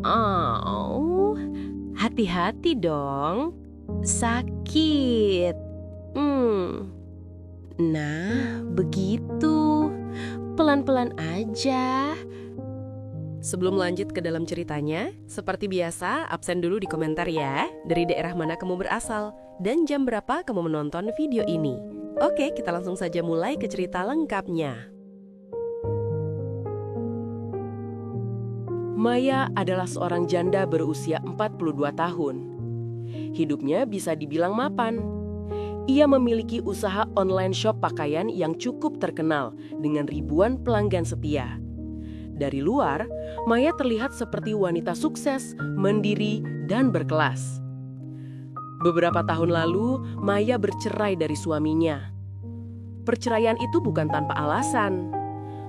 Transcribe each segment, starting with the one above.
Oh, hati-hati dong. Sakit. Hmm. Nah, begitu. Pelan-pelan aja. Sebelum lanjut ke dalam ceritanya, seperti biasa, absen dulu di komentar ya, dari daerah mana kamu berasal, dan jam berapa kamu menonton video ini. Oke, kita langsung saja mulai ke cerita lengkapnya. Maya adalah seorang janda berusia 42 tahun. Hidupnya bisa dibilang mapan. Ia memiliki usaha online shop pakaian yang cukup terkenal dengan ribuan pelanggan setia. Dari luar, Maya terlihat seperti wanita sukses, mandiri, dan berkelas. Beberapa tahun lalu, Maya bercerai dari suaminya. Perceraian itu bukan tanpa alasan.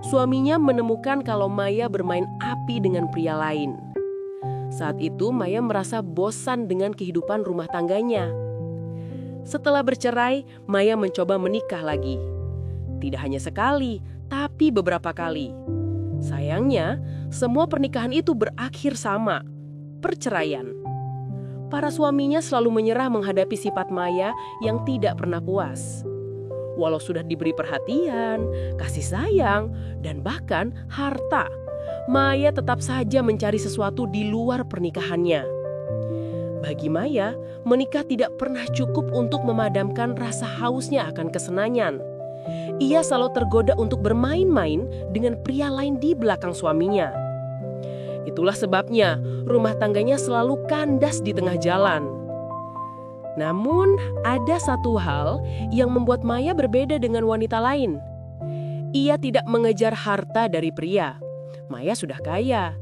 Suaminya menemukan kalau Maya bermain api dengan pria lain. Saat itu, Maya merasa bosan dengan kehidupan rumah tangganya. Setelah bercerai, Maya mencoba menikah lagi. Tidak hanya sekali, tapi beberapa kali. Sayangnya, semua pernikahan itu berakhir sama, perceraian. Para suaminya selalu menyerah menghadapi sifat Maya yang tidak pernah puas. Walau sudah diberi perhatian, kasih sayang, dan bahkan harta, Maya tetap saja mencari sesuatu di luar pernikahannya. Bagi Maya, menikah tidak pernah cukup untuk memadamkan rasa hausnya akan kesenangan. Ia selalu tergoda untuk bermain-main dengan pria lain di belakang suaminya. Itulah sebabnya rumah tangganya selalu kandas di tengah jalan. Namun, ada satu hal yang membuat Maya berbeda dengan wanita lain. Ia tidak mengejar harta dari pria. Maya sudah kaya.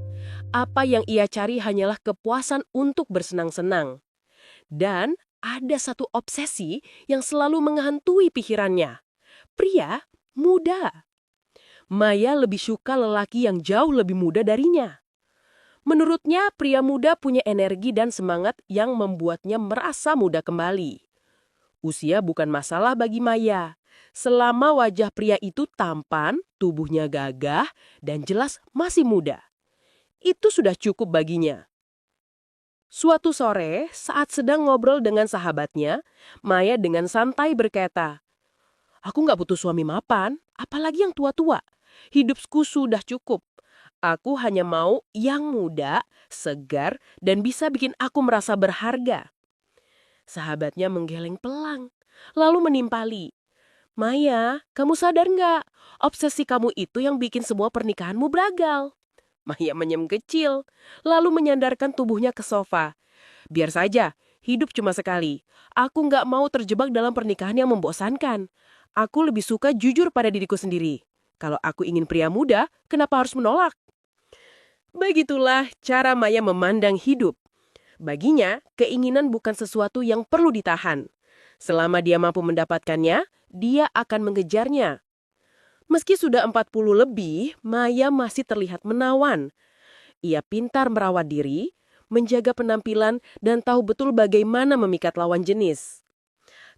Apa yang ia cari hanyalah kepuasan untuk bersenang-senang. Dan ada satu obsesi yang selalu menghantui pikirannya. Pria muda. Maya lebih suka lelaki yang jauh lebih muda darinya. Menurutnya, pria muda punya energi dan semangat yang membuatnya merasa muda kembali. Usia bukan masalah bagi Maya. Selama wajah pria itu tampan, tubuhnya gagah, dan jelas masih muda. Itu sudah cukup baginya. Suatu sore, saat sedang ngobrol dengan sahabatnya, Maya dengan santai berkata, "Aku nggak butuh suami mapan, apalagi yang tua-tua. Hidupku sudah cukup. Aku hanya mau yang muda, segar, dan bisa bikin aku merasa berharga." Sahabatnya menggeleng pelang, lalu menimpali, "Maya, kamu sadar nggak? Obsesi kamu itu yang bikin semua pernikahanmu beragal." Maya menyem kecil, lalu menyandarkan tubuhnya ke sofa. "Biar saja, hidup cuma sekali. Aku nggak mau terjebak dalam pernikahan yang membosankan. Aku lebih suka jujur pada diriku sendiri. Kalau aku ingin pria muda, kenapa harus menolak?" Begitulah cara Maya memandang hidup. Baginya, keinginan bukan sesuatu yang perlu ditahan. Selama dia mampu mendapatkannya, dia akan mengejarnya. Meski sudah 40 lebih, Maya masih terlihat menawan. Ia pintar merawat diri, menjaga penampilan, dan tahu betul bagaimana memikat lawan jenis.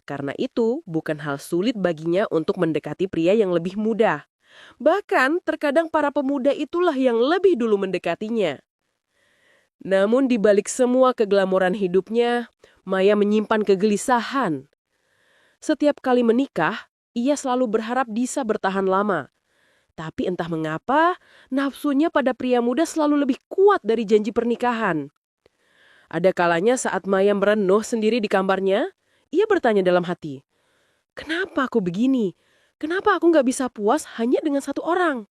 Karena itu, bukan hal sulit baginya untuk mendekati pria yang lebih muda. Bahkan, terkadang para pemuda itulah yang lebih dulu mendekatinya. Namun di balik semua keglamoran hidupnya, Maya menyimpan kegelisahan. Setiap kali menikah, ia selalu berharap bisa bertahan lama. Tapi entah mengapa, nafsunya pada pria muda selalu lebih kuat dari janji pernikahan. Ada kalanya saat Maya merenung sendiri di kamarnya, ia bertanya dalam hati, "Kenapa aku begini? Kenapa aku nggak bisa puas hanya dengan satu orang?"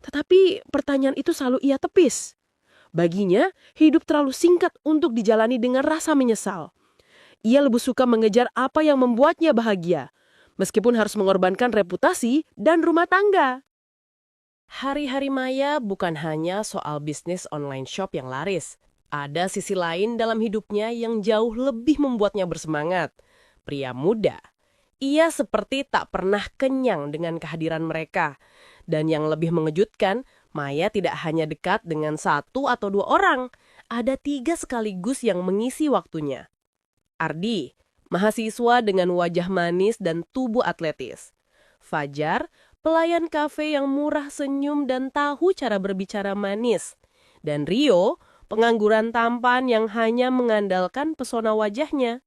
Tetapi pertanyaan itu selalu ia tepis. Baginya, hidup terlalu singkat untuk dijalani dengan rasa menyesal. Ia lebih suka mengejar apa yang membuatnya bahagia, meskipun harus mengorbankan reputasi dan rumah tangga. Hari-hari Maya bukan hanya soal bisnis online shop yang laris. Ada sisi lain dalam hidupnya yang jauh lebih membuatnya bersemangat. Pria muda. Ia seperti tak pernah kenyang dengan kehadiran mereka. Dan yang lebih mengejutkan, Maya tidak hanya dekat dengan satu atau dua orang. Ada 3 sekaligus yang mengisi waktunya. Ardi, mahasiswa dengan wajah manis dan tubuh atletis. Fajar, pelayan kafe yang murah senyum dan tahu cara berbicara manis. Dan Rio, pengangguran tampan yang hanya mengandalkan pesona wajahnya.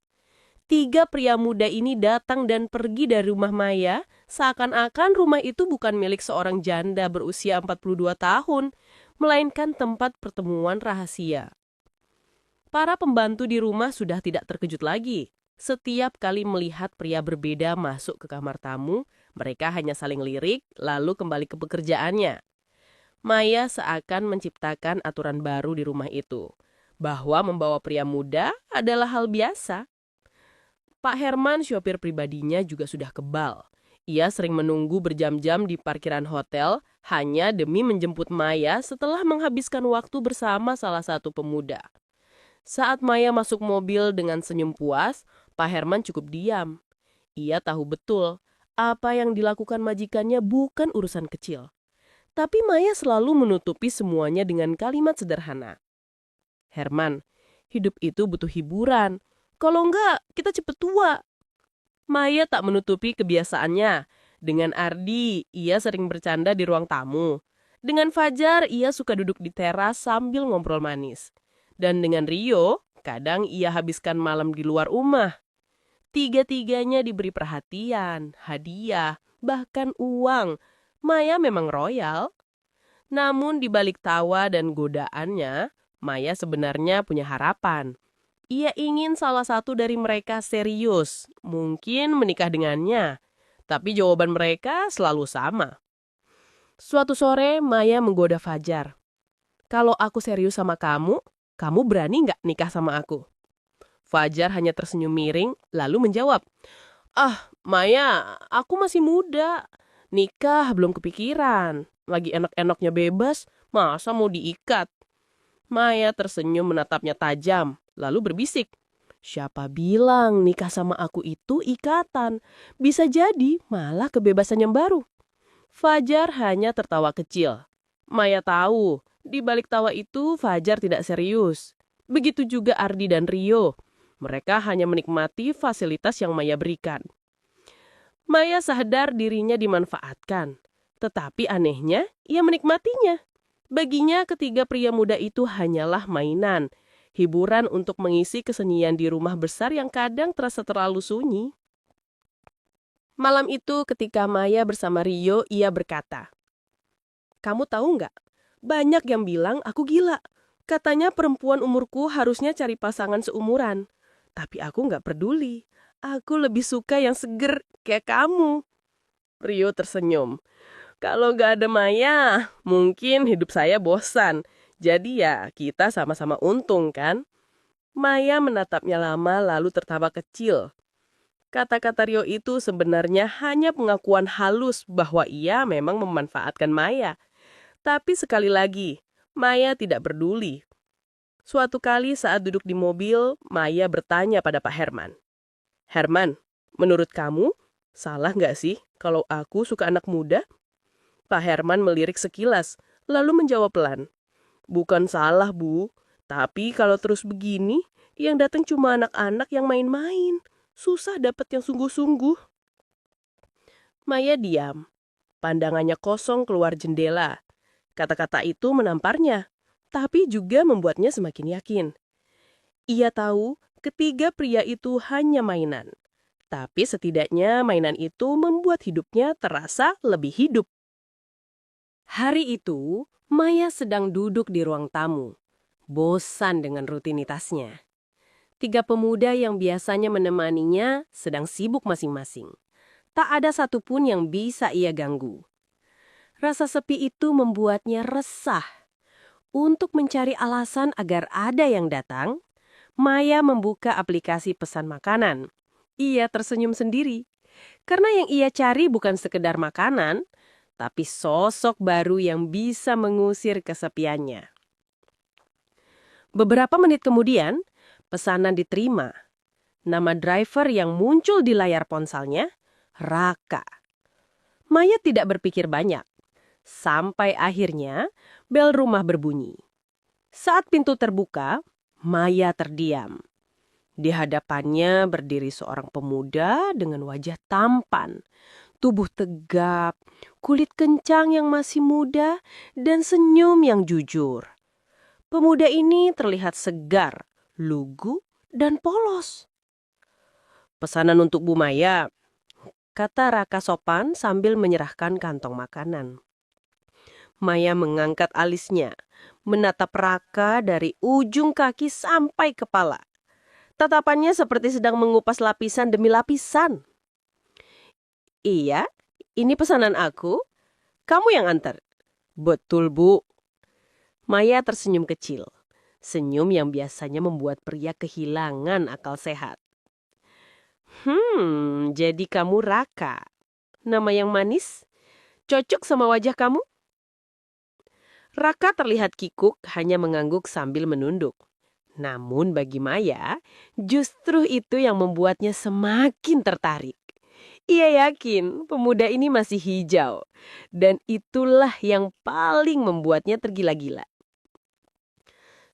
3 pria muda ini datang dan pergi dari rumah Maya, seakan-akan rumah itu bukan milik seorang janda berusia 42 tahun, melainkan tempat pertemuan rahasia. Para pembantu di rumah sudah tidak terkejut lagi. Setiap kali melihat pria berbeda masuk ke kamar tamu, mereka hanya saling lirik, lalu kembali ke pekerjaannya. Maya seakan menciptakan aturan baru di rumah itu, bahwa membawa pria muda adalah hal biasa. Pak Herman, sopir pribadinya, juga sudah kebal. Ia sering menunggu berjam-jam di parkiran hotel hanya demi menjemput Maya setelah menghabiskan waktu bersama salah satu pemuda. Saat Maya masuk mobil dengan senyum puas, Pak Herman cukup diam. Ia tahu betul apa yang dilakukan majikannya bukan urusan kecil. Tapi Maya selalu menutupi semuanya dengan kalimat sederhana. Herman, hidup itu butuh hiburan. Kalau enggak, kita cepet tua. Maya tak menutupi kebiasaannya. Dengan Ardi, ia sering bercanda di ruang tamu. Dengan Fajar, ia suka duduk di teras sambil ngobrol manis. Dan dengan Rio, kadang ia habiskan malam di luar rumah. 3-tiganya diberi perhatian, hadiah, bahkan uang. Maya memang royal. Namun di balik tawa dan godaannya, Maya sebenarnya punya harapan. Ia ingin salah satu dari mereka serius, mungkin menikah dengannya. Tapi jawaban mereka selalu sama. Suatu sore, Maya menggoda Fajar. Kalau aku serius sama kamu berani nggak nikah sama aku? Fajar hanya tersenyum miring, lalu menjawab, "Ah, Maya, aku masih muda. Nikah belum kepikiran. Lagi enak-enaknya bebas, masa mau diikat?" Maya tersenyum menatapnya tajam, lalu berbisik, "Siapa bilang nikah sama aku itu ikatan? Bisa jadi malah kebebasan yang baru." Fajar hanya tertawa kecil. Maya tahu, di balik tawa itu Fajar tidak serius. Begitu juga Ardi dan Rio. Mereka hanya menikmati fasilitas yang Maya berikan. Maya sadar dirinya dimanfaatkan. Tetapi anehnya, ia menikmatinya. Baginya ketiga pria muda itu hanyalah mainan. Hiburan untuk mengisi kesunyian di rumah besar yang kadang terasa terlalu sunyi. Malam itu ketika Maya bersama Rio, ia berkata, "Kamu tahu nggak? Banyak yang bilang aku gila. Katanya perempuan umurku harusnya cari pasangan seumuran. Tapi aku nggak peduli. Aku lebih suka yang seger kayak kamu." Rio tersenyum. "Kalau nggak ada Maya, mungkin hidup saya bosan. Jadi ya kita sama-sama untung kan?" Maya menatapnya lama lalu tertawa kecil. Kata-kata Rio itu sebenarnya hanya pengakuan halus bahwa ia memang memanfaatkan Maya. Tapi sekali lagi, Maya tidak peduli. Suatu kali saat duduk di mobil, Maya bertanya pada Pak Herman. "Herman, menurut kamu, salah nggak sih kalau aku suka anak muda?" Pak Herman melirik sekilas, lalu menjawab pelan. "Bukan salah, Bu. Tapi kalau terus begini, yang datang cuma anak-anak yang main-main. Susah dapat yang sungguh-sungguh." Maya diam. Pandangannya kosong keluar jendela. Kata-kata itu menamparnya, tapi juga membuatnya semakin yakin. Ia tahu ketiga pria itu hanya mainan. Tapi setidaknya mainan itu membuat hidupnya terasa lebih hidup. Hari itu, Maya sedang duduk di ruang tamu. Bosan dengan rutinitasnya. 3 pemuda yang biasanya menemaninya sedang sibuk masing-masing. Tak ada satupun yang bisa ia ganggu. Rasa sepi itu membuatnya resah. Untuk mencari alasan agar ada yang datang, Maya membuka aplikasi pesan makanan. Ia tersenyum sendiri. Karena yang ia cari bukan sekedar makanan, tapi sosok baru yang bisa mengusir kesepiannya. Beberapa menit kemudian, pesanan diterima. Nama driver yang muncul di layar ponselnya, Raka. Maya tidak berpikir banyak. Sampai akhirnya, bel rumah berbunyi. Saat pintu terbuka, Maya terdiam. Di hadapannya berdiri seorang pemuda dengan wajah tampan, tubuh tegap, kulit kencang yang masih muda, dan senyum yang jujur. Pemuda ini terlihat segar, lugu, dan polos. "Pesanan untuk Bu Maya," kata Raka sopan sambil menyerahkan kantong makanan. Maya mengangkat alisnya, menatap Raka dari ujung kaki sampai kepala. Tatapannya seperti sedang mengupas lapisan demi lapisan. "Iya, ini pesanan aku. Kamu yang antar." "Betul, Bu." Maya tersenyum kecil. Senyum yang biasanya membuat pria kehilangan akal sehat. Jadi kamu Raka. Nama yang manis? Cocok sama wajah kamu?" Raka terlihat kikuk, hanya mengangguk sambil menunduk. Namun bagi Maya, justru itu yang membuatnya semakin tertarik. Ia yakin pemuda ini masih hijau, dan itulah yang paling membuatnya tergila-gila.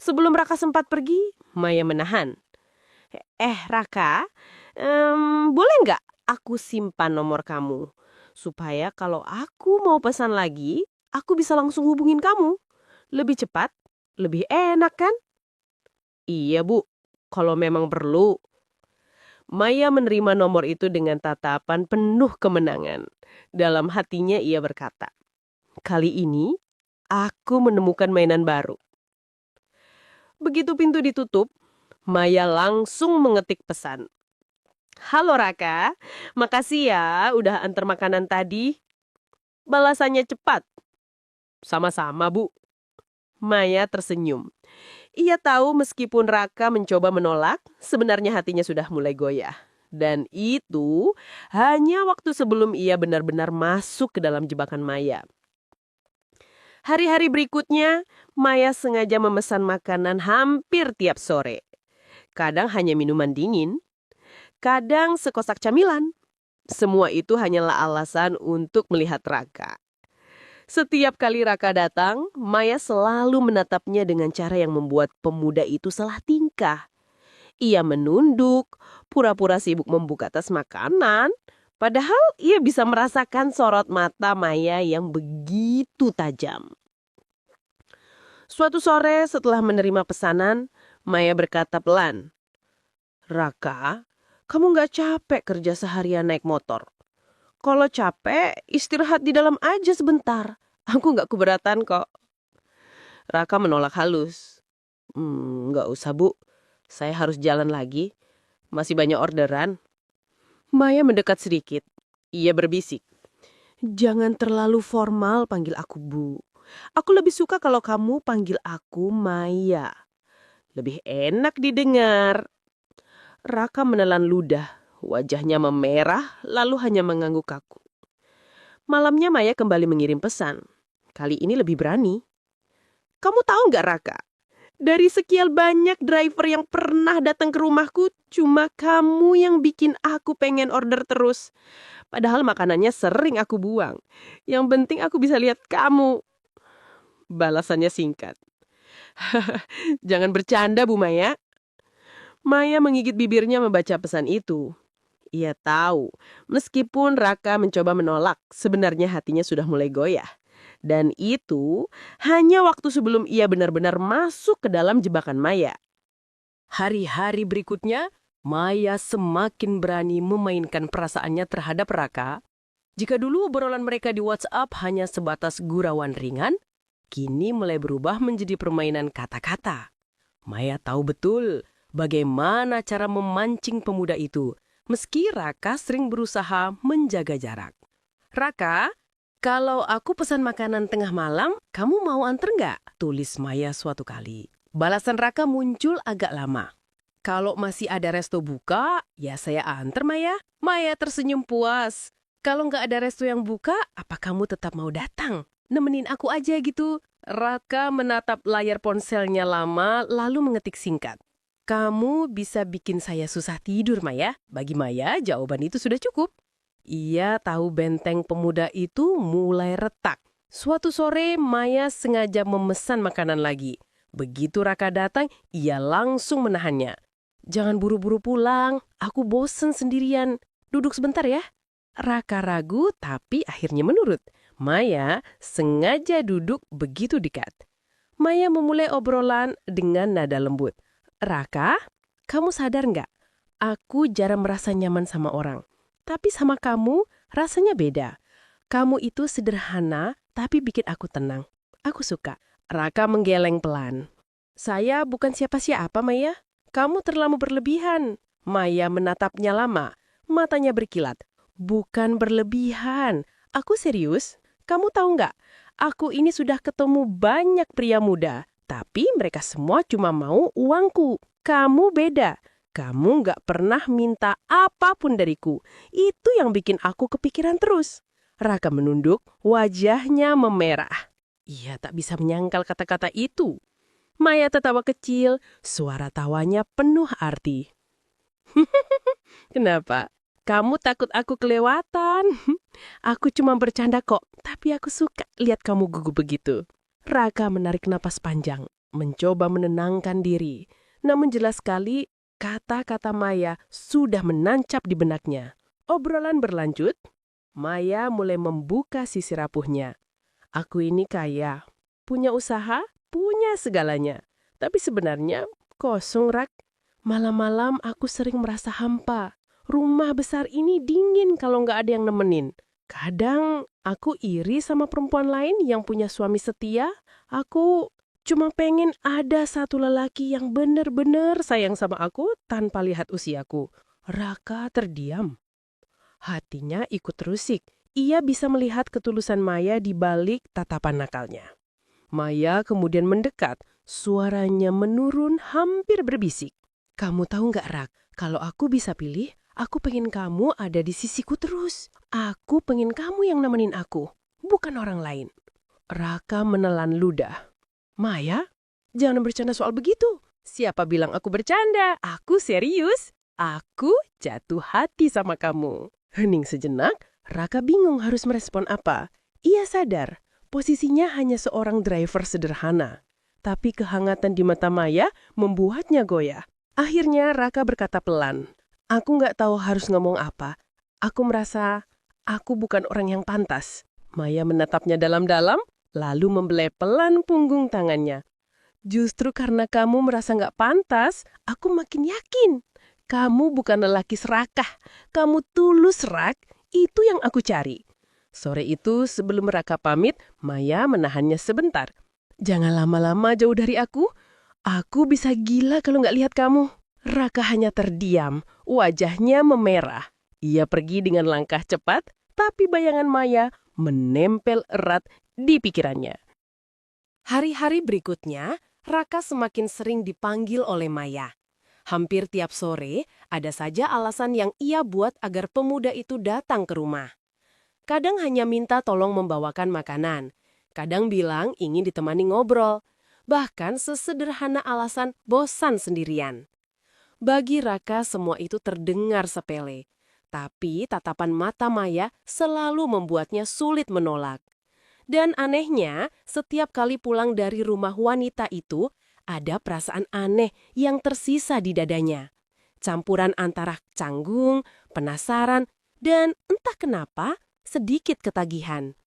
Sebelum Raka sempat pergi, Maya menahan. Raka, boleh nggak aku simpan nomor kamu? Supaya kalau aku mau pesan lagi, aku bisa langsung hubungin kamu. Lebih cepat, lebih enak kan? "Iya, Bu, kalau memang perlu." Maya menerima nomor itu dengan tatapan penuh kemenangan. Dalam hatinya ia berkata, "Kali ini, aku menemukan mainan baru." Begitu pintu ditutup, Maya langsung mengetik pesan. "Halo Raka, makasih ya udah antar makanan tadi." Balasannya cepat. "Sama-sama, Bu." Maya tersenyum. Ia tahu meskipun Raka mencoba menolak, sebenarnya hatinya sudah mulai goyah. Dan itu hanya waktu sebelum ia benar-benar masuk ke dalam jebakan Maya. Hari-hari berikutnya, Maya sengaja memesan makanan hampir tiap sore. Kadang hanya minuman dingin, kadang sekosak camilan. Semua itu hanyalah alasan untuk melihat Raka. Setiap kali Raka datang, Maya selalu menatapnya dengan cara yang membuat pemuda itu salah tingkah. Ia menunduk, pura-pura sibuk membuka tas makanan, padahal ia bisa merasakan sorot mata Maya yang begitu tajam. Suatu sore setelah menerima pesanan, Maya berkata pelan, "Raka, kamu nggak capek kerja seharian naik motor? Kalau capek, istirahat di dalam aja sebentar. Aku nggak keberatan kok." Raka menolak halus. "Nggak usah, Bu. Saya harus jalan lagi. Masih banyak orderan." Maya mendekat sedikit. Ia berbisik, "Jangan terlalu formal panggil aku Bu. Aku lebih suka kalau kamu panggil aku Maya. Lebih enak didengar." Raka menelan ludah. Wajahnya memerah, lalu hanya mengangguk kaku. Malamnya Maya kembali mengirim pesan. Kali ini lebih berani. "Kamu tahu nggak Raka? Dari sekian banyak driver yang pernah datang ke rumahku, cuma kamu yang bikin aku pengen order terus. Padahal makanannya sering aku buang. Yang penting aku bisa lihat kamu." Balasannya singkat. "Jangan bercanda, Bu Maya." Maya menggigit bibirnya membaca pesan itu. Ia tahu, meskipun Raka mencoba menolak, sebenarnya hatinya sudah mulai goyah. Dan itu hanya waktu sebelum ia benar-benar masuk ke dalam jebakan Maya. Hari-hari berikutnya, Maya semakin berani memainkan perasaannya terhadap Raka. Jika dulu obrolan mereka di WhatsApp hanya sebatas gurauan ringan, kini mulai berubah menjadi permainan kata-kata. Maya tahu betul bagaimana cara memancing pemuda itu, meski Raka sering berusaha menjaga jarak. "Raka, kalau aku pesan makanan tengah malam, kamu mau anter nggak?" tulis Maya suatu kali. Balasan Raka muncul agak lama. "Kalau masih ada resto buka, ya saya anter Maya." Maya tersenyum puas. "Kalau nggak ada resto yang buka, apa kamu tetap mau datang? Nemenin aku aja gitu." Raka menatap layar ponselnya lama, lalu mengetik singkat. "Kamu bisa bikin saya susah tidur, Maya." Bagi Maya, jawaban itu sudah cukup. Ia tahu benteng pemuda itu mulai retak. Suatu sore, Maya sengaja memesan makanan lagi. Begitu Raka datang, ia langsung menahannya. "Jangan buru-buru pulang, aku bosen sendirian. Duduk sebentar ya." Raka ragu, tapi akhirnya menurut. Maya sengaja duduk begitu dekat. Maya memulai obrolan dengan nada lembut. Raka, kamu sadar nggak? Aku jarang merasa nyaman sama orang. Tapi sama kamu, rasanya beda. Kamu itu sederhana, tapi bikin aku tenang. Aku suka. Raka menggeleng pelan. Saya bukan siapa-siapa, Maya. Kamu terlalu berlebihan. Maya menatapnya lama. Matanya berkilat. Bukan berlebihan. Aku serius. Kamu tahu nggak? Aku ini sudah ketemu banyak pria muda. Tapi mereka semua cuma mau uangku. Kamu beda. Kamu nggak pernah minta apapun dariku. Itu yang bikin aku kepikiran terus. Raka menunduk, wajahnya memerah. Ia tak bisa menyangkal kata-kata itu. Maya tertawa kecil, suara tawanya penuh arti. Kenapa? Kamu takut aku kelewatan? Aku cuma bercanda kok, tapi aku suka lihat kamu gugup begitu. Raka menarik napas panjang, mencoba menenangkan diri. Namun jelas sekali, kata-kata Maya sudah menancap di benaknya. Obrolan berlanjut, Maya mulai membuka sisi rapuhnya. Aku ini kaya, punya usaha, punya segalanya. Tapi sebenarnya kosong, Rak. Malam-malam aku sering merasa hampa. Rumah besar ini dingin kalau nggak ada yang nemenin. Kadang aku iri sama perempuan lain yang punya suami setia. Aku cuma pengen ada satu lelaki yang benar-benar sayang sama aku tanpa lihat usiaku. Raka terdiam. Hatinya ikut terusik. Ia bisa melihat ketulusan Maya di balik tatapan nakalnya. Maya kemudian mendekat. Suaranya menurun hampir berbisik. Kamu tahu nggak, Rak? Kalau aku bisa pilih, aku pengen kamu ada di sisiku terus. Aku pengen kamu yang nemenin aku, bukan orang lain. Raka menelan ludah. Maya, jangan bercanda soal begitu. Siapa bilang aku bercanda? Aku serius. Aku jatuh hati sama kamu. Hening sejenak, Raka bingung harus merespon apa. Ia sadar, posisinya hanya seorang driver sederhana. Tapi kehangatan di mata Maya membuatnya goyah. Akhirnya Raka berkata pelan, aku nggak tahu harus ngomong apa. Aku merasa aku bukan orang yang pantas. Maya menatapnya dalam-dalam, lalu membelai pelan punggung tangannya. Justru karena kamu merasa nggak pantas, aku makin yakin. Kamu bukan lelaki serakah. Kamu tulus, Rak. Itu yang aku cari. Sore itu sebelum Raka pamit, Maya menahannya sebentar. Jangan lama-lama jauh dari aku. Aku bisa gila kalau nggak lihat kamu. Raka hanya terdiam, wajahnya memerah. Ia pergi dengan langkah cepat, tapi bayangan Maya menempel erat di pikirannya. Hari-hari berikutnya, Raka semakin sering dipanggil oleh Maya. Hampir tiap sore, ada saja alasan yang ia buat agar pemuda itu datang ke rumah. Kadang hanya minta tolong membawakan makanan. Kadang bilang ingin ditemani ngobrol. Bahkan sesederhana alasan bosan sendirian. Bagi Raka semua itu terdengar sepele. Tapi tatapan mata Maya selalu membuatnya sulit menolak. Dan anehnya, setiap kali pulang dari rumah wanita itu, ada perasaan aneh yang tersisa di dadanya. Campuran antara canggung, penasaran, dan entah kenapa sedikit ketagihan.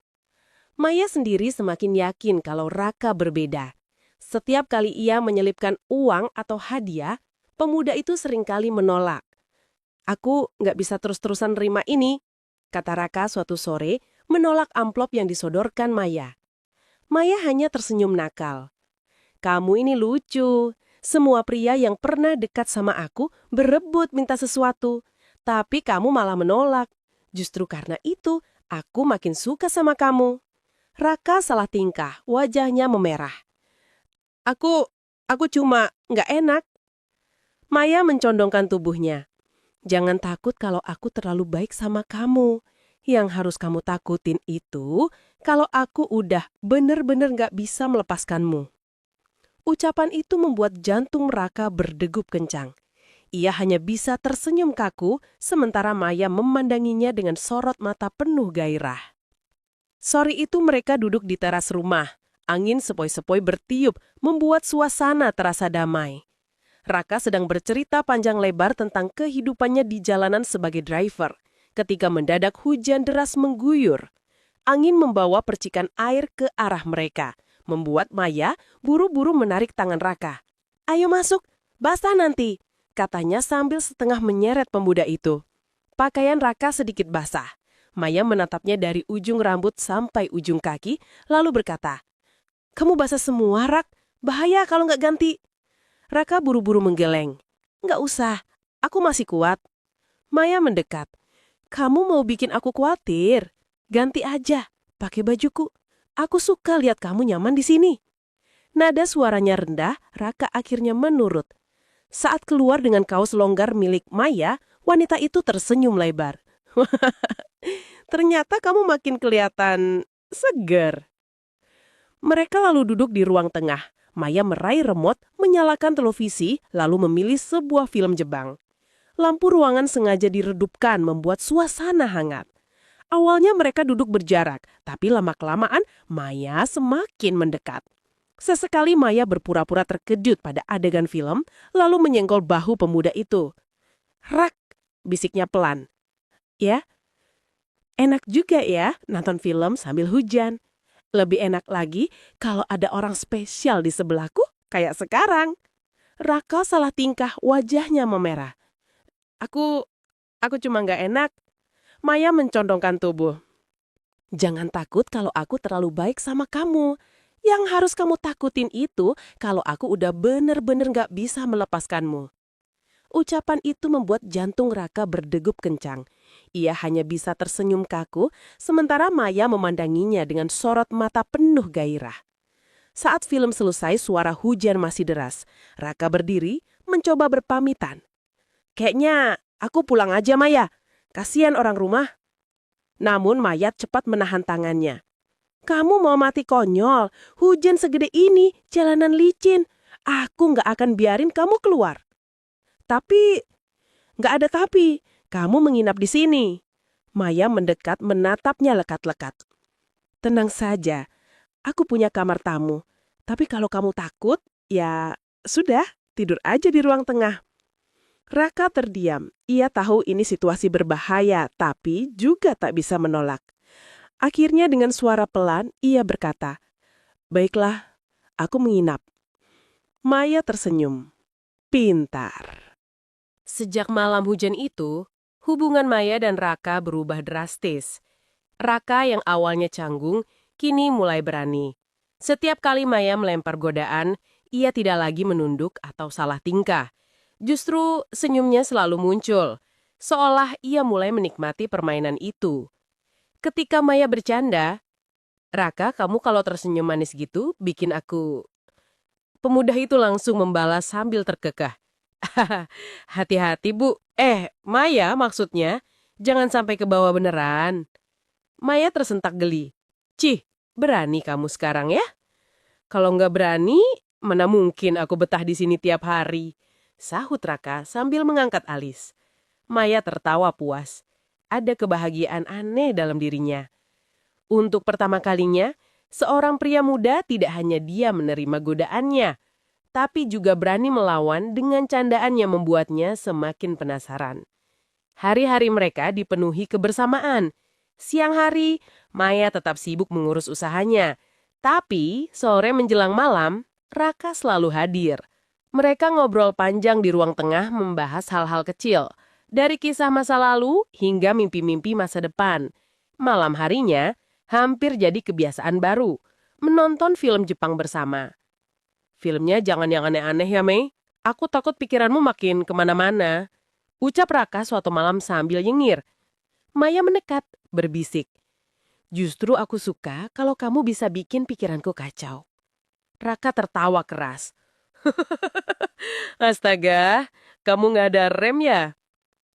Maya sendiri semakin yakin kalau Raka berbeda. Setiap kali ia menyelipkan uang atau hadiah, pemuda itu seringkali menolak. Aku nggak bisa terus-terusan nerima ini, kata Raka suatu sore, menolak amplop yang disodorkan Maya. Maya hanya tersenyum nakal. Kamu ini lucu. Semua pria yang pernah dekat sama aku berebut minta sesuatu. Tapi kamu malah menolak. Justru karena itu, aku makin suka sama kamu. Raka salah tingkah, wajahnya memerah. Aku cuma nggak enak. Maya mencondongkan tubuhnya. Jangan takut kalau aku terlalu baik sama kamu. Yang harus kamu takutin itu, kalau aku udah bener-bener nggak bisa melepaskanmu. Ucapan itu membuat jantung Raka berdegup kencang. Ia hanya bisa tersenyum kaku, sementara Maya memandanginya dengan sorot mata penuh gairah. Sore itu mereka duduk di teras rumah. Angin sepoi-sepoi bertiup, membuat suasana terasa damai. Raka sedang bercerita panjang lebar tentang kehidupannya di jalanan sebagai driver, ketika mendadak hujan deras mengguyur. Angin membawa percikan air ke arah mereka, membuat Maya buru-buru menarik tangan Raka. "Ayo masuk, basah nanti," katanya sambil setengah menyeret pemuda itu. Pakaian Raka sedikit basah. Maya menatapnya dari ujung rambut sampai ujung kaki, lalu berkata, "Kamu basah semua, Rak. Bahaya kalau nggak ganti." Raka buru-buru menggeleng. "Nggak usah, aku masih kuat." Maya mendekat. "Kamu mau bikin aku khawatir? Ganti aja, pakai bajuku. Aku suka lihat kamu nyaman di sini." Nada suaranya rendah, Raka akhirnya menurut. Saat keluar dengan kaos longgar milik Maya, wanita itu tersenyum lebar. "Ternyata kamu makin kelihatan seger." Mereka lalu duduk di ruang tengah. Maya meraih remote, menyalakan televisi, lalu memilih sebuah film Jepang. Lampu ruangan sengaja diredupkan membuat suasana hangat. Awalnya mereka duduk berjarak, tapi lama-kelamaan Maya semakin mendekat. Sesekali Maya berpura-pura terkejut pada adegan film, lalu menyenggol bahu pemuda itu. "Rak," bisiknya pelan. "Ya, enak juga ya nonton film sambil hujan. Lebih enak lagi kalau ada orang spesial di sebelahku kayak sekarang." Raka salah tingkah, wajahnya memerah. Aku cuma nggak enak." Maya mencondongkan tubuh. "Jangan takut kalau aku terlalu baik sama kamu. Yang harus kamu takutin itu kalau aku udah bener-bener nggak bisa melepaskanmu." Ucapan itu membuat jantung Raka berdegup kencang. Ia hanya bisa tersenyum kaku, sementara Maya memandanginya dengan sorot mata penuh gairah. Saat film selesai, suara hujan masih deras. Raka berdiri, mencoba berpamitan. "Kayaknya aku pulang aja, Maya. Kasihan orang rumah." Namun Maya cepat menahan tangannya. "Kamu mau mati konyol? Hujan segede ini, jalanan licin. Aku nggak akan biarin kamu keluar." "Tapi, nggak ada tapi. Kamu menginap di sini." Maya mendekat menatapnya lekat-lekat. "Tenang saja, aku punya kamar tamu. Tapi kalau kamu takut, ya sudah, tidur aja di ruang tengah." Raka terdiam. Ia tahu ini situasi berbahaya, tapi juga tak bisa menolak. Akhirnya dengan suara pelan, ia berkata, "Baiklah, aku menginap." Maya tersenyum. Pintar. Sejak malam hujan itu, hubungan Maya dan Raka berubah drastis. Raka yang awalnya canggung, kini mulai berani. Setiap kali Maya melempar godaan, ia tidak lagi menunduk atau salah tingkah. Justru senyumnya selalu muncul, seolah ia mulai menikmati permainan itu. Ketika Maya bercanda, "Raka, kamu kalau tersenyum manis gitu, bikin aku..." Pemuda itu langsung membalas sambil terkekeh. "Hati-hati, Bu. Maya maksudnya. Jangan sampai ke bawah beneran." Maya tersentak geli. "Cih, berani kamu sekarang ya?" "Kalau nggak berani, mana mungkin aku betah di sini tiap hari," sahut Raka sambil mengangkat alis. Maya tertawa puas. Ada kebahagiaan aneh dalam dirinya. Untuk pertama kalinya, seorang pria muda tidak hanya dia menerima godaannya, tapi juga berani melawan dengan candaan yang membuatnya semakin penasaran. Hari-hari mereka dipenuhi kebersamaan. Siang hari, Maya tetap sibuk mengurus usahanya. Tapi, sore menjelang malam, Raka selalu hadir. Mereka ngobrol panjang di ruang tengah membahas hal-hal kecil, dari kisah masa lalu hingga mimpi-mimpi masa depan. Malam harinya, hampir jadi kebiasaan baru, menonton film Jepang bersama. "Filmnya jangan yang aneh-aneh ya, Mei. Aku takut pikiranmu makin kemana-mana," ucap Raka suatu malam sambil nyengir. Maya mendekat, berbisik. "Justru aku suka kalau kamu bisa bikin pikiranku kacau." Raka tertawa keras. "Astaga, kamu nggak ada rem ya?"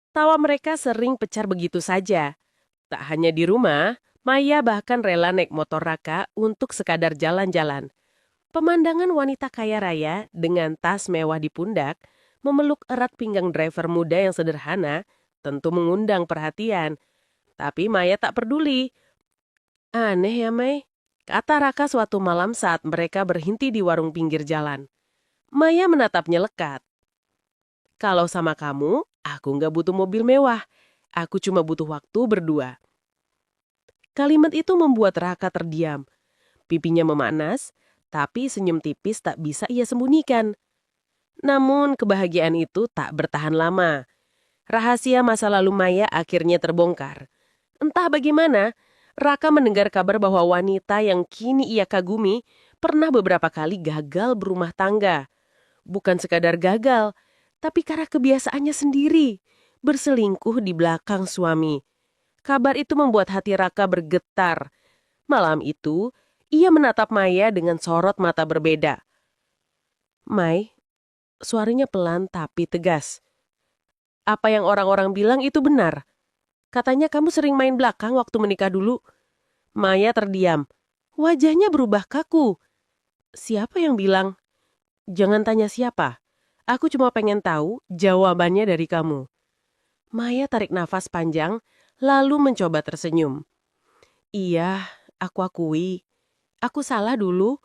Tawa mereka sering pecar begitu saja. Tak hanya di rumah, Maya bahkan rela naik motor Raka untuk sekadar jalan-jalan. Pemandangan wanita kaya raya dengan tas mewah di pundak, memeluk erat pinggang driver muda yang sederhana, tentu mengundang perhatian. Tapi Maya tak peduli. "Aneh ya, Mai," kata Raka suatu malam saat mereka berhenti di warung pinggir jalan. Maya menatapnya lekat. "Kalau sama kamu, aku nggak butuh mobil mewah. Aku cuma butuh waktu berdua." Kalimat itu membuat Raka terdiam. Pipinya memanas, Tapi senyum tipis tak bisa ia sembunyikan. Namun kebahagiaan itu tak bertahan lama. Rahasia masa lalu Maya akhirnya terbongkar. Entah bagaimana, Raka mendengar kabar bahwa wanita yang kini ia kagumi pernah beberapa kali gagal berumah tangga. Bukan sekadar gagal, tapi karena kebiasaannya sendiri, berselingkuh di belakang suami. Kabar itu membuat hati Raka bergetar. Malam itu, ia menatap Maya dengan sorot mata berbeda. "Mai," suaranya pelan tapi tegas. "Apa yang orang-orang bilang itu benar. Katanya kamu sering main belakang waktu menikah dulu." Maya terdiam. Wajahnya berubah kaku. "Siapa yang bilang?" "Jangan tanya siapa. Aku cuma pengen tahu jawabannya dari kamu." Maya tarik nafas panjang, lalu mencoba tersenyum. "Iya, aku akui. Aku salah dulu.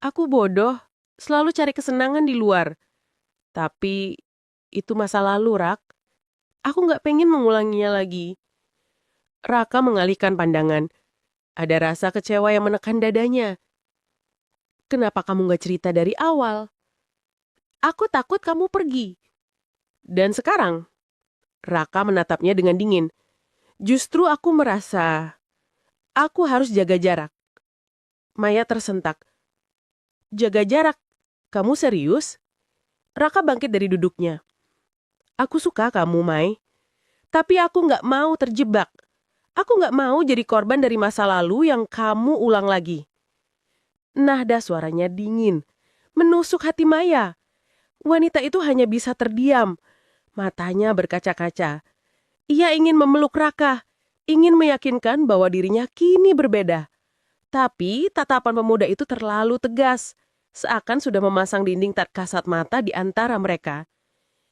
Aku bodoh, selalu cari kesenangan di luar. Tapi itu masa lalu, Rak. Aku nggak pengen mengulanginya lagi." Raka mengalihkan pandangan. Ada rasa kecewa yang menekan dadanya. "Kenapa kamu nggak cerita dari awal?" "Aku takut kamu pergi." "Dan sekarang?" Raka menatapnya dengan dingin. "Justru aku merasa aku harus jaga jarak." Maya tersentak. "Jaga jarak? Kamu serius?" Raka bangkit dari duduknya. "Aku suka kamu, Mai. Tapi aku nggak mau terjebak. Aku nggak mau jadi korban dari masa lalu yang kamu ulang lagi." Nada suaranya dingin, menusuk hati Maya. Wanita itu hanya bisa terdiam. Matanya berkaca-kaca. Ia ingin memeluk Raka, ingin meyakinkan bahwa dirinya kini berbeda. Tapi tatapan pemuda itu terlalu tegas, seakan sudah memasang dinding tak kasat mata di antara mereka.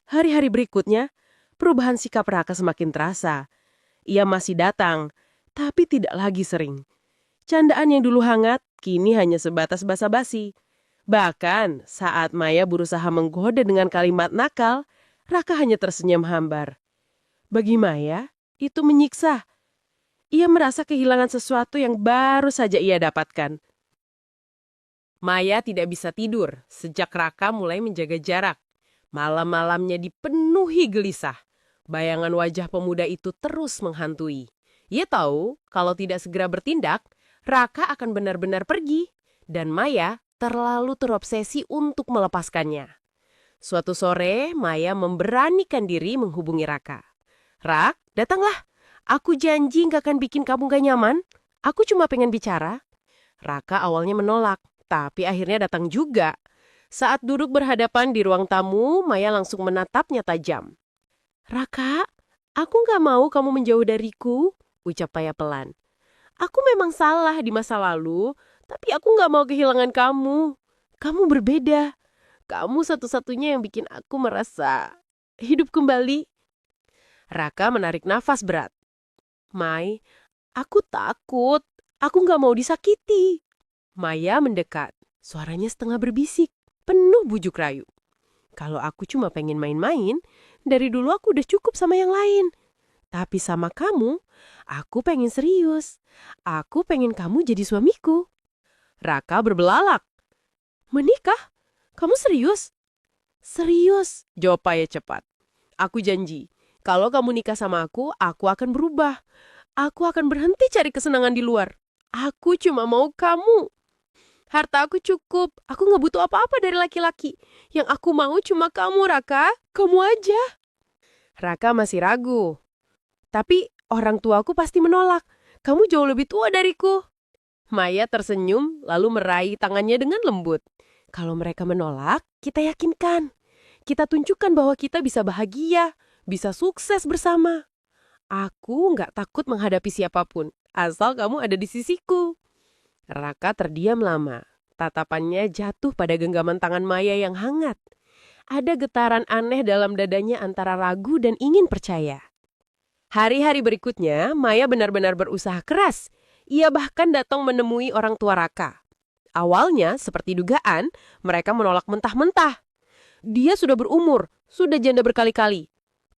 Hari-hari berikutnya, perubahan sikap Raka semakin terasa. Ia masih datang, tapi tidak lagi sering. Candaan yang dulu hangat, kini hanya sebatas basa-basi. Bahkan saat Maya berusaha menggoda dengan kalimat nakal, Raka hanya tersenyum hambar. Bagi Maya, itu menyiksa. Ia merasa kehilangan sesuatu yang baru saja ia dapatkan. Maya tidak bisa tidur sejak Raka mulai menjaga jarak. Malam-malamnya dipenuhi gelisah. Bayangan wajah pemuda itu terus menghantui. Ia tahu kalau tidak segera bertindak, Raka akan benar-benar pergi. Dan Maya terlalu terobsesi untuk melepaskannya. Suatu sore, Maya memberanikan diri menghubungi Raka. "Rak, datanglah. Aku janji gak akan bikin kamu gak nyaman. Aku cuma pengen bicara." Raka awalnya menolak, tapi akhirnya datang juga. Saat duduk berhadapan di ruang tamu, Maya langsung menatapnya tajam. "Raka, aku gak mau kamu menjauh dariku," ucap Maya pelan. "Aku memang salah di masa lalu, tapi aku gak mau kehilangan kamu. Kamu berbeda. Kamu satu-satunya yang bikin aku merasa hidup kembali." Raka menarik nafas berat. "Mai, aku takut. Aku gak mau disakiti." Maya mendekat. Suaranya setengah berbisik, penuh bujuk rayu. "Kalau aku cuma pengen main-main, dari dulu aku udah cukup sama yang lain. Tapi sama kamu, aku pengen serius. Aku pengen kamu jadi suamiku." Raka berbelalak. "Menikah? Kamu serius?" "Serius," jawab Maya cepat. "Aku janji, kalau kamu nikah sama aku akan berubah. Aku akan berhenti cari kesenangan di luar. Aku cuma mau kamu. Harta aku cukup, aku gak butuh apa-apa dari laki-laki. Yang aku mau cuma kamu, Raka. Kamu aja." Raka masih ragu. "Tapi orang tuaku pasti menolak. Kamu jauh lebih tua dariku." Maya tersenyum lalu meraih tangannya dengan lembut. "Kalau mereka menolak, kita yakinkan. Kita tunjukkan bahwa kita bisa bahagia, bisa sukses bersama. Aku nggak takut menghadapi siapapun, asal kamu ada di sisiku." Raka terdiam lama. Tatapannya jatuh pada genggaman tangan Maya yang hangat. Ada getaran aneh dalam dadanya antara ragu dan ingin percaya. Hari-hari berikutnya, Maya benar-benar berusaha keras. Ia bahkan datang menemui orang tua Raka. Awalnya, seperti dugaan, mereka menolak mentah-mentah. "Dia sudah berumur, sudah janda berkali-kali.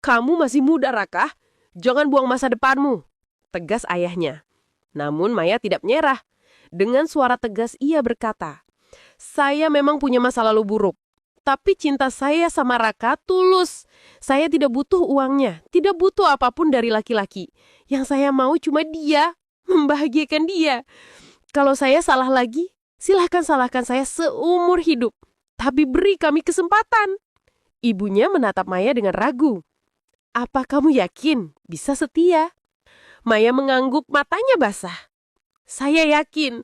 Kamu masih muda, Raka. Jangan buang masa depanmu," tegas ayahnya. Namun Maya tidak menyerah. Dengan suara tegas ia berkata, Saya memang punya masa lalu buruk. Tapi cinta saya sama Raka tulus. Saya tidak butuh uangnya, tidak butuh apapun dari laki-laki. Yang saya mau cuma dia, membahagiakan dia. Kalau saya salah lagi, silahkan salahkan saya seumur hidup. Tapi beri kami kesempatan. Ibunya menatap Maya dengan ragu. Apa kamu yakin bisa setia? Maya mengangguk, matanya basah. Saya yakin,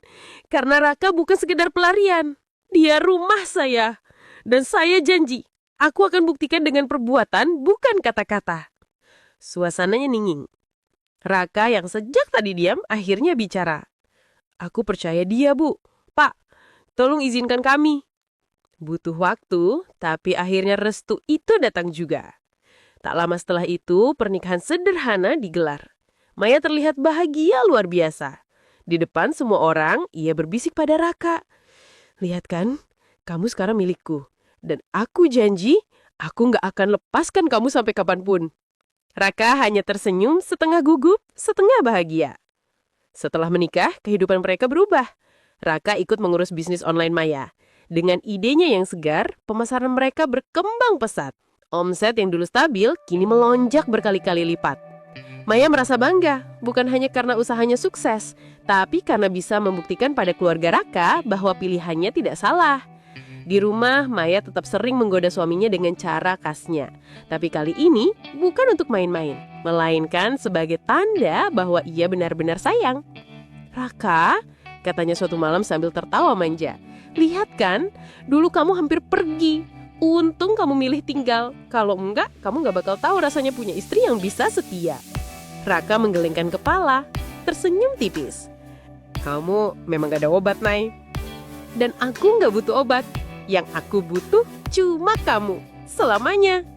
karena Raka bukan sekedar pelarian. Dia rumah saya. Dan saya janji, aku akan buktikan dengan perbuatan, bukan kata-kata. Suasananya ninging. Raka yang sejak tadi diam, akhirnya bicara. Aku percaya dia, Bu. Pak, tolong izinkan kami. Butuh waktu, tapi akhirnya restu itu datang juga. Tak lama setelah itu, pernikahan sederhana digelar. Maya terlihat bahagia luar biasa. Di depan semua orang, ia berbisik pada Raka. Lihat kan, kamu sekarang milikku. Dan aku janji, aku nggak akan lepaskan kamu sampai kapanpun. Raka hanya tersenyum setengah gugup, setengah bahagia. Setelah menikah, kehidupan mereka berubah. Raka ikut mengurus bisnis online Maya. Dengan idenya yang segar, pemasaran mereka berkembang pesat. Omset yang dulu stabil, kini melonjak berkali-kali lipat. Maya merasa bangga, bukan hanya karena usahanya sukses, tapi karena bisa membuktikan pada keluarga Raka bahwa pilihannya tidak salah. Di rumah, Maya tetap sering menggoda suaminya dengan cara khasnya. Tapi kali ini bukan untuk main-main, melainkan sebagai tanda bahwa ia benar-benar sayang. Raka, katanya suatu malam sambil tertawa manja. Lihat kan, dulu kamu hampir pergi. Untung kamu milih tinggal. Kalau enggak, kamu gak bakal tahu rasanya punya istri yang bisa setia. Raka menggelengkan kepala, tersenyum tipis. Kamu memang gak ada obat, Nay. Dan aku gak butuh obat. Yang aku butuh cuma kamu, selamanya.